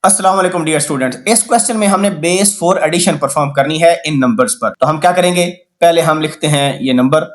अस्सलाम वालेकुम dear students. इस क्वेश्चन में हमने बेस 4 एडिशन परफॉर्म करनी है इन नंबर्स पर। तो हम क्या करेंगे, पहले हम लिखते हैं ये नंबर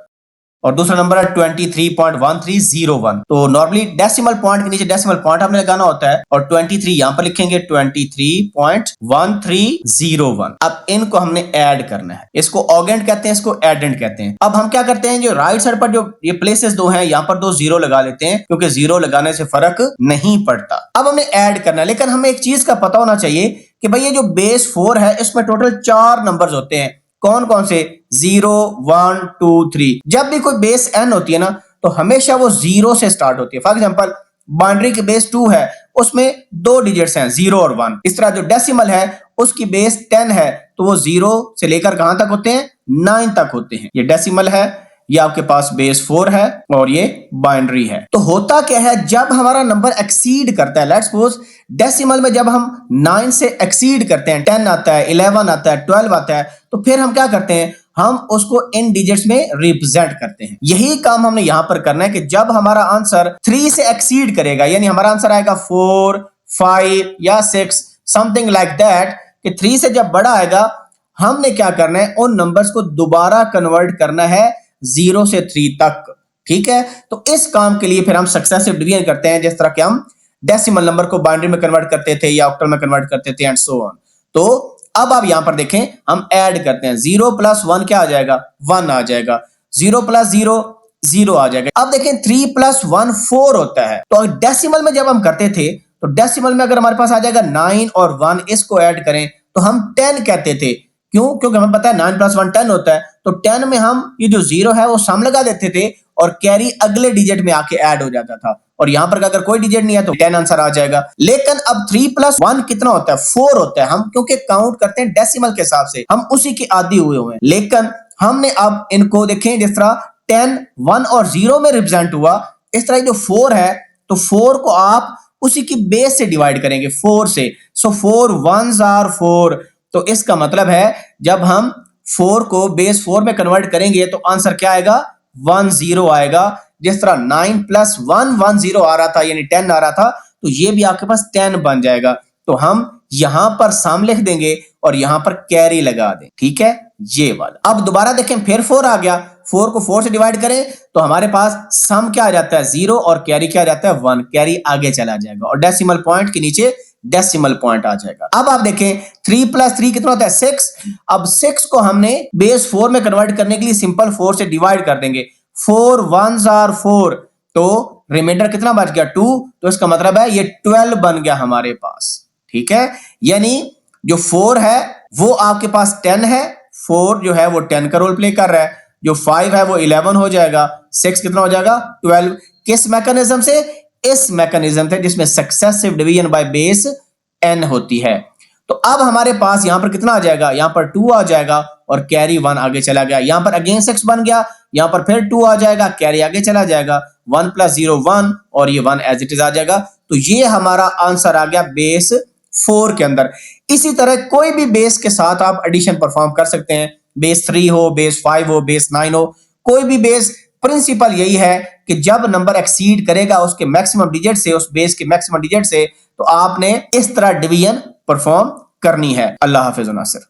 और दूसरा नंबर है 23.1301। तो नॉर्मली डेसिमल पॉइंट के नीचे डेसिमल पॉइंट हमने लगाना होता है और 23 यहां पर लिखेंगे 23.1301। अब इनको हमने ऐड करना है। इसको ऑगेंट कहते हैं, इसको एडेंट कहते हैं। अब हम क्या करते हैं, जो राइट साइड पर जो ये प्लेसेस दो हैं यहां पर दो जीरो लगा लेते हैं क्योंकि जीरो लगाने से फर्क नहीं पड़ता। अब हमने ऐड करना है, लेकिन हमें एक चीज का पता होना चाहिए कि भाई ये जो बेस 4 है इसमें टोटल 4 नंबर्स होते हैं। कौन कौन से? 0 1 2 3। जब भी कोई बेस n होती है ना तो हमेशा वो 0 से स्टार्ट होती है। फॉर एग्जांपल बाइनरी की बेस 2 है, उसमें दो डिजिट्स हैं 0 और 1। इस तरह जो डेसिमल है उसकी बेस 10 है तो वो 0 से लेकर कहां तक होते हैं? 9 तक होते हैं। ये डेसिमल है, ये आपके पास बेस 4 है और ये बाइनरी है। तो होता क्या है, जब हमारा नंबर एक्सीड करता है, लेट्स सपोज डेसिमल में जब हम 9 से एक्सीड करते हैं, 10 आता है, 11 आता है, 12 आता है, तो फिर हम क्या करते हैं, हम उसको इन डिजिट्स में रिप्रेजेंट करते हैं। यही काम हमने यहां पर करना है कि जब हमारा आंसर 3 से एक्सीड करेगा, यानी हमारा आंसर आएगा 4 5 या 6 समथिंग लाइक दैट, कि 3 से जब बड़ा आएगा हमने क्या करना है, उन नंबर्स को दोबारा कन्वर्ट करना है 0 से 3 तक। ठीक है, तो इस काम के लिए फिर हम सक्सेसिव डिवीजन करते हैं, जिस तरह के हम डेसिमल नंबर को बाइनरी में कन्वर्ट करते थे या ऑक्टल में कन्वर्ट करते थे एंड सो ऑन। तो अब आप यहां पर देखें, हम ऐड करते हैं। 0 प्लस 1 क्या आ जाएगा? 1 आ जाएगा। 0 प्लस 0 0 आ जाएगा। अब देखें 3 प्लस 1 4 होता है। तो डेसिमल में जब हम करते थे तो डेसिमल में अगर हमारे पास आ जाएगा 9 और 1, इसको ऐड करें तो हम 10 कहते थे। क्यों? क्योंकि हमें पता है 9 प्लस 1 10 होता है। तो 10 में हम ये जो 0 है वो सम लगा देते थे और कैरी अगले डिजिट में आके ऐड हो जाता था। और यहां पर अगर कोई डिजिट नहीं है तो 10 आंसर आ जाएगा। लेकिन अब 3 प्लस 1 कितना होता है? 4 होता है। हम क्योंकि काउंट करते हैं डेसिमल के हिसाब से, हम उसी के आदी हुए हैं। लेकिन हमने अब इनको देखें, जिस तरह 10 1 और 0 में रिप्रेजेंट हुआ, इस तरह जो 4 है तो 4 को आप उसी की बेस से डिवाइड करेंगे 4 से। सो 4 1s आर 4। तो इसका मतलब है जब हम 4 को बेस 4 में कन्वर्ट करेंगे तो आंसर क्या आएगा? 1 0 आएगा। जिस तरह 9 प्लस 1 1 0 आ रहा था, यानी 10 आ रहा था, तो ये भी आपके पास 10 बन जाएगा। तो हम यहां पर सम लिख देंगे और यहां पर कैरी लगा दें। ठीक है, ये वाला। अब दोबारा देखें, फिर 4 आ गया। 4 को 4 से डिवाइड करें तो हमारे पास सम क्या आ जाता है? 0 और कैरी क्या आ जाता है? 1। कैरी आगे चला जाएगा और डेसिमल पॉइंट के नीचे डेसिमल पॉइंट आ जाएगा। अब आप देखें 3 प्लस 3 कितना होता है? 6। अब 6 को हमने बेस 4 में कन्वर्ट करने के लिए सिंपल 4 से डिवाइड कर देंगे। 4 1s आर 4। तो रिमाइंडर कितना बच गया? 2। तो इसका मतलब है ये 12 बन गया हमारे पास। ठीक है, यानी जो 4 है वो आपके पास 10 है। 4 जो है वो 10 का रोल प्ले कर रहा है। जो 5 है वो 11 हो जाएगा। 6 कितना हो जाएगा? 12। किस मैकेनिज्म से? इस मैकेनिज्म से जिसमें successive division by base n होती है। तो अब हमारे पास यहां पर कितना आ जाएगा? यहां पर 2 आ जाएगा और कैरी 1 आगे चला गया। यहां पर अगेन 6 बन गया, यहां पर फिर 2 आ जाएगा, कैरी आगे चला जाएगा। 1 प्लस 0 1 और ये 1 एज इट इज आ जाएगा। तो ये हमारा आंसर आ गया बेस 4 के अंदर। इसी तरह कोई भी बेस के साथ आप एडिशन परफॉर्म कर सकते हैं। बेस 3 हो, बेस 5 हो, बेस 9 हो, कोई भी बेस। प्रिंसिपल यही है कि जब नंबर एक्सीड करेगा उसके मैक्सिमम डिजिट से, उस बेस के मैक्सिमम डिजिट से, तो आपने इस तरह डिवीजन परफॉर्म करनी है। अल्लाह हाफिज नासिर।